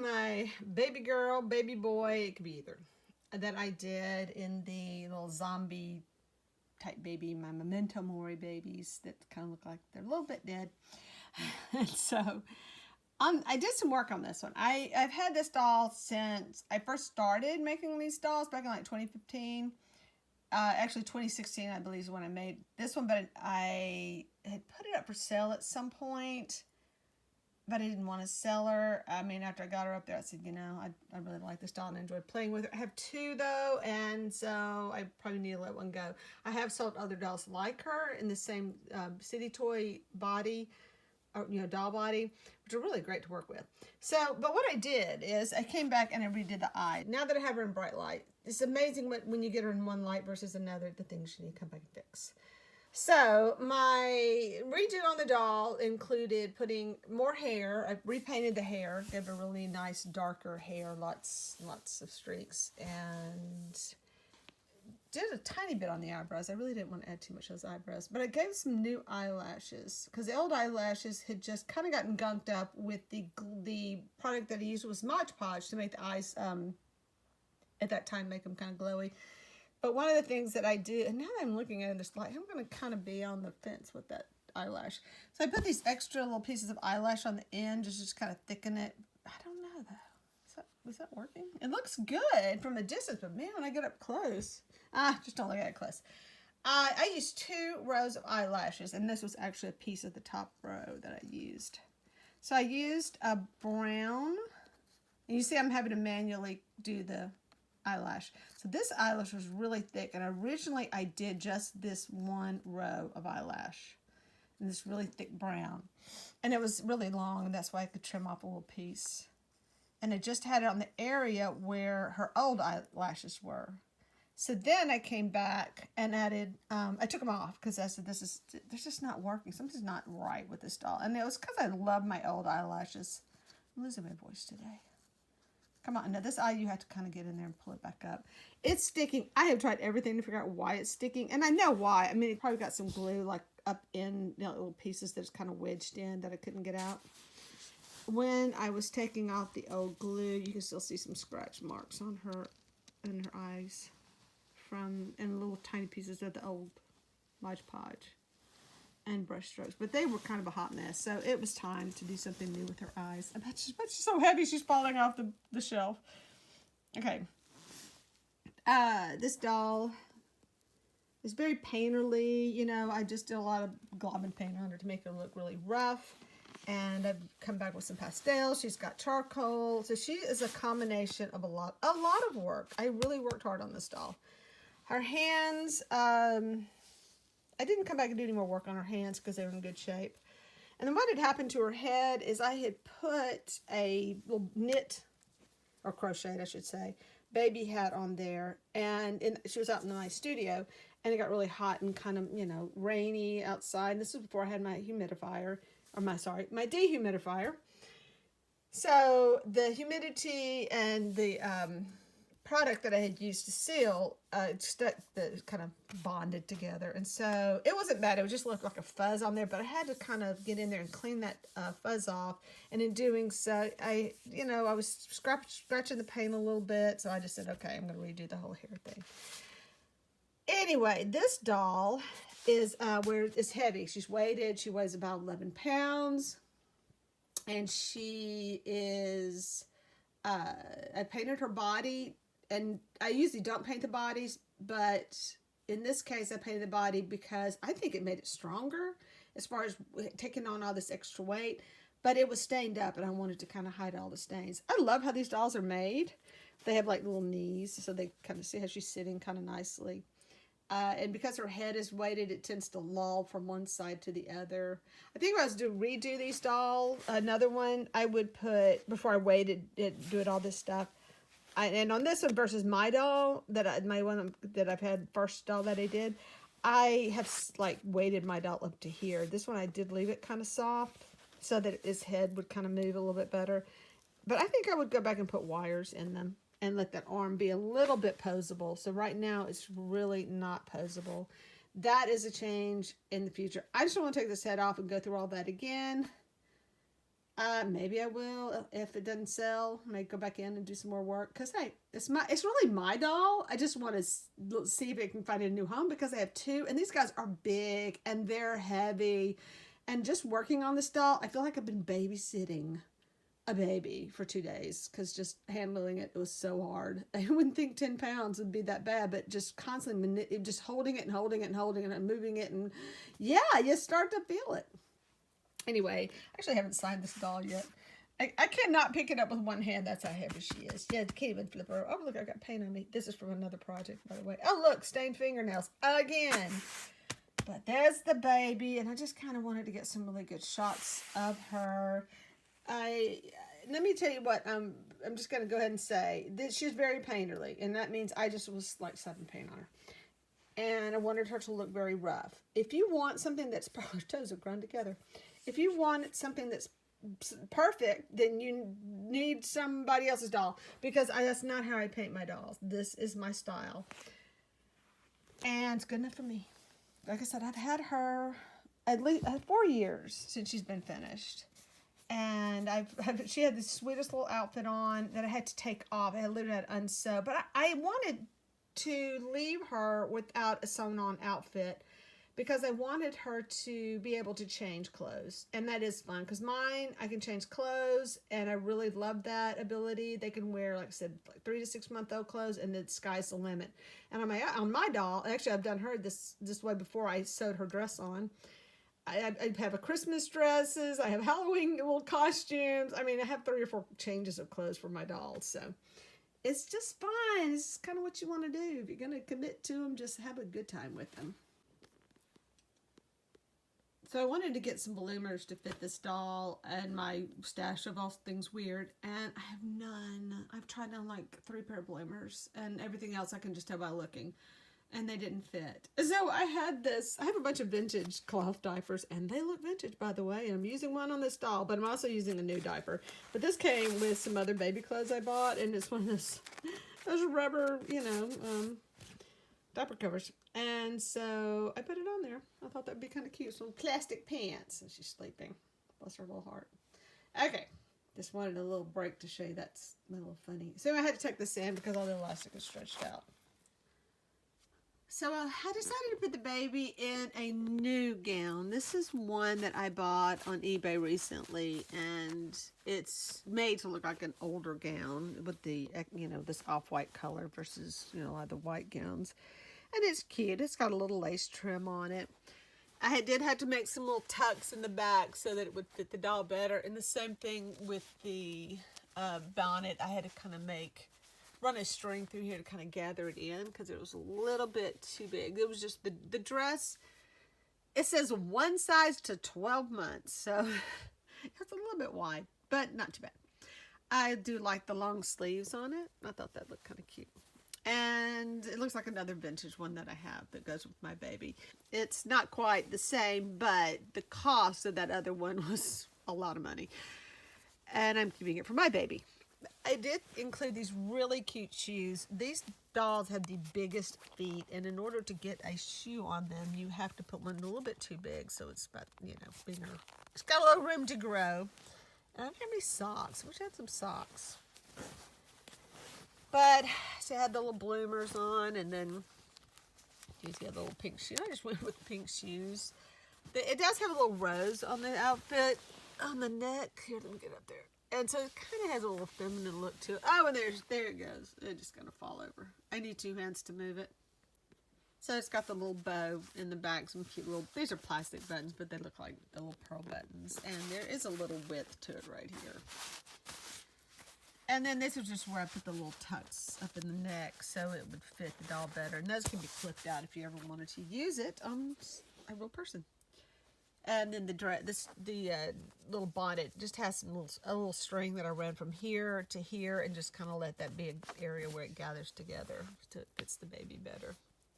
my baby girl, baby boy, it could be either, that I did in the little zombie type baby, my Memento Mori babies that kind of look like they're a little bit dead. And so I did some work on this one. I've had this doll since I first started making these dolls back in like 2015. Actually, 2016, I believe, is when I made this one, but I had put it up for sale at some point, but I didn't want to sell her. I mean, after I got her up there, I said, you know, I really like this doll and I enjoyed playing with her. I have two, though, and so I probably need to let one go. I have sold other dolls like her in the same Cititoy body, or, you know, doll body, which are really great to work with. So, but what I did is I came back and I redid the eye. Now that I have her in bright light, it's amazing when you get her in one light versus another, the things you need to come back and fix. So my redo on the doll included putting more hair. I repainted the hair, gave her really nice darker hair, lots of streaks, and did a tiny bit on the eyebrows. I really didn't want to add too much of those eyebrows, but I gave some new eyelashes because the old eyelashes had just kind of gotten gunked up with the product that I used was Mod Podge to make the eyes at that time make them kind of glowy. But one of the things that I do, and now that I'm looking at it in this light, I'm going to kind of be on the fence with that eyelash. So I put these extra little pieces of eyelash on the end just kind of thicken it. I don't know though. Was that working? It looks good from a distance, but man, when I get up close, just don't look at it close. I used 2 rows of eyelashes, and this was actually a piece of the top row that I used. So I used a brown, and you see I'm having to manually do the eyelash. So this eyelash was really thick, and originally I did just this 1 row of eyelash, and this really thick brown. And it was really long, and that's why I could trim off a little piece. And I just had it on the area where her old eyelashes were. So then I came back and added, I took them off because I said, they're just not working. Something's not right with this doll. And it was because I love my old eyelashes. I'm losing my voice today. Come on, now this eye you have to kind of get in there and pull it back up. It's sticking. I have tried everything to figure out why it's sticking. And I know why. I mean, it probably got some glue like up in, you know, little pieces that's kind of wedged in that I couldn't get out. When I was taking off the old glue, you can still see some scratch marks on her and her eyes and little tiny pieces of the old Mod Podge and brush strokes. But they were kind of a hot mess, so it was time to do something new with her eyes. I bet she's so heavy she's falling off the shelf. Okay. This doll is very painterly. You know, I just did a lot of globbing paint on her to make her look really rough. And I've come back with some pastels. She's got charcoal. So she is a combination of a lot of work. I really worked hard on this doll. Her hands, I didn't come back and do any more work on her hands because they were in good shape. And then what had happened to her head is I had put a little knit, or crocheted I should say, baby hat on there. And she was out in my studio, and it got really hot and kind of, you know, rainy outside. And this was before I had my humidifier. My dehumidifier. So the humidity and the product that I had used to seal stuck, kind of bonded together. And so it wasn't bad. It would just look like a fuzz on there, but I had to kind of get in there and clean that fuzz off. And in doing so, I was scratching the paint a little bit. So I just said, okay, I'm going to redo the whole hair thing. Anyway, this doll is it's heavy. She's weighted. She weighs about 11 pounds. And she is, I painted her body. And I usually don't paint the bodies, but in this case, I painted the body because I think it made it stronger as far as taking on all this extra weight. But it was stained up, and I wanted to kind of hide all the stains. I love how these dolls are made. They have like little knees, so they kind of see how she's sitting kind of nicely. And because her head is weighted, it tends to loll from one side to the other. I think if I was to redo these dolls, another one, I would put, before I weighted it, doing all this stuff. And on this one versus my doll, my one that I've had, first doll that I did, I have like weighted my doll up to here. This one I did leave it kind of soft so that his head would kind of move a little bit better. But I think I would go back and put wires in them and let that arm be a little bit posable. So right now it's really not posable. That is a change in the future. I just don't want to take this head off and go through all that again. Maybe I will if it doesn't sell. I may go back in and do some more work because it's really my doll. I just want to see if I can find a new home because I have two, and these guys are big and they're heavy. And just working on this doll, I feel like I've been babysitting a baby for 2 days because just handling it was so hard. I wouldn't think 10 pounds would be that bad, but just constantly just holding it and holding it and holding it and moving it, and yeah, you start to feel it. Anyway, I actually haven't signed this doll yet. I cannot pick it up with one hand. That's how heavy she is. Yeah, can't even flip her. Oh, look, I got paint on me. This is from another project, by the way. Oh, look, stained fingernails again. But there's the baby, and I just kind of wanted to get some really good shots of her. Let me tell you what, I'm just going to go ahead and say that she's very painterly, and that means I just was like subbing paint on her. And I wanted her to look very rough. If you want something that's, her toes are grown together. If you want something that's perfect, then you need somebody else's doll, because that's not how I paint my dolls. This is my style, and it's good enough for me. Like I said, I've had her at least 4 years since she's been finished, and she had the sweetest little outfit on that I had to take off. I literally had to unsew, but I wanted to leave her without a sewn on outfit because I wanted her to be able to change clothes, and that is fun because mine, I can change clothes, and I really love that ability. They can wear, like I said, like 3 to 6 month old clothes, and the sky's the limit. And on my doll, actually I've done her this way before I sewed her dress on. I have a Christmas dresses, I have Halloween little costumes. I mean, I have 3 or 4 changes of clothes for my dolls, so it's just fun. It's kind of what you want to do. If you're going to commit to them, just have a good time with them. So I wanted to get some bloomers to fit this doll and my stash of all things weird, and I have none. I've tried on like 3 pair of bloomers, and everything else I can just tell by looking, and they didn't fit. So I have a bunch of vintage cloth diapers, and they look vintage, by the way, and I'm using one on this doll, but I'm also using a new diaper. But this came with some other baby clothes I bought, and it's one of those rubber, diaper covers. And so I put it on there. I thought that would be kind of cute. Some plastic pants. And she's sleeping. Bless her little heart. Okay. Just wanted a little break to show you that's a little funny. So I had to take this in because all the elastic is stretched out. So I decided to put the baby in a new gown. This is one that I bought on eBay recently, and it's made to look like an older gown with the, this off-white color versus, a lot of the white gowns. And it's cute. It's got a little lace trim on it. I did have to make some little tucks in the back so that it would fit the doll better. And the same thing with the bonnet. I had to kind of run a string through here to kind of gather it in because it was a little bit too big. It was just the dress. It says 1 size to 12 months. So it's a little bit wide, but not too bad. I do like the long sleeves on it. I thought that looked kind of cute. And it looks like another vintage one that I have that goes with my baby. It's not quite the same, but the cost of that other one was a lot of money. And I'm keeping it for my baby. I did include these really cute shoes. These dolls have the biggest feet, and in order to get a shoe on them, you have to put one a little bit too big, so it's about, bigger. It's got a little room to grow. And I don't have any socks. I wish I had some socks. But she had the little bloomers on, and then she's got the little pink shoes. I just went with pink shoes. It does have a little rose on the outfit, on the neck. Here, let me get up there. And so it kind of has a little feminine look to it. Oh, and there it goes. It's just going to fall over. I need 2 hands to move it. So it's got the little bow in the back, some cute little, these are plastic buttons, but they look like the little pearl buttons. And there is a little width to it right here. And then this is just where I put the little tucks up in the neck so it would fit the doll better. And those can be clipped out if you ever wanted to use it on a real person. And then the little bonnet just has a little string that I ran from here to here and just kind of let that be an area where it gathers together so it fits the baby better.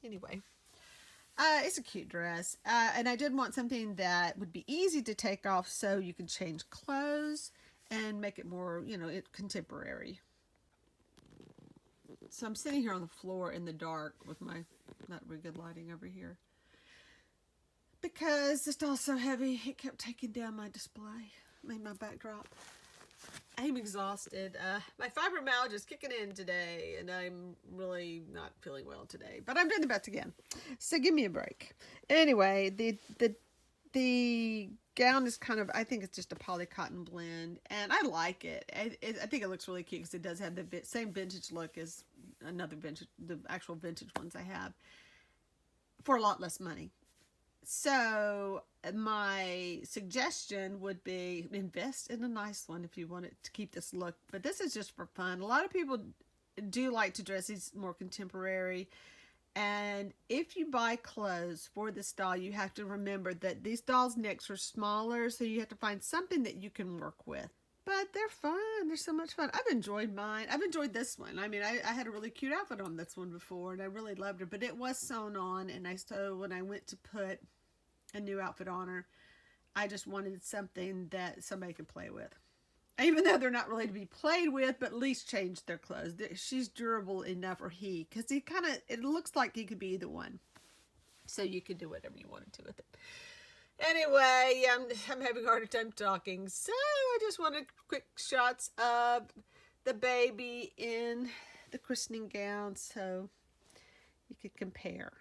Anyway, it's a cute dress. And I did want something that would be easy to take off so you can change clothes and make it more, contemporary. So I'm sitting here on the floor in the dark with my not very good lighting over here. Because this doll's so heavy, it kept taking down my display. made my backdrop. I'm exhausted. My fibromyalgia is kicking in today, and I'm really not feeling well today. But I'm doing the best again, so give me a break. Anyway, the gown is kind of, I think it's just a poly cotton blend, and I like it. I think it looks really cute because it does have the same vintage look as another vintage, the actual vintage ones I have, for a lot less money. So my suggestion would be invest in a nice one if you want it to keep this look. But this is just for fun. A lot of people do like to dress these more contemporary. And if you buy clothes for this doll, you have to remember that these dolls' necks are smaller, so you have to find something that you can work with. But they're fun. They're so much fun. I've enjoyed mine. I've enjoyed this one. I mean, I had a really cute outfit on this one before, and I really loved her. But it was sewn on, and so when I went to put a new outfit on her, I just wanted something that somebody could play with. Even though they're not really to be played with, but at least change their clothes. She's durable enough, or he, because he kind of, it looks like he could be either one. So you could do whatever you wanted to with it. Anyway, I'm having a harder time talking, so I just wanted quick shots of the baby in the christening gown so you could compare.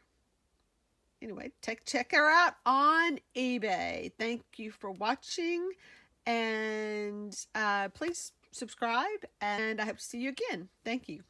Anyway, check her out on eBay. Thank you for watching, and please subscribe, and I hope to see you again. Thank you.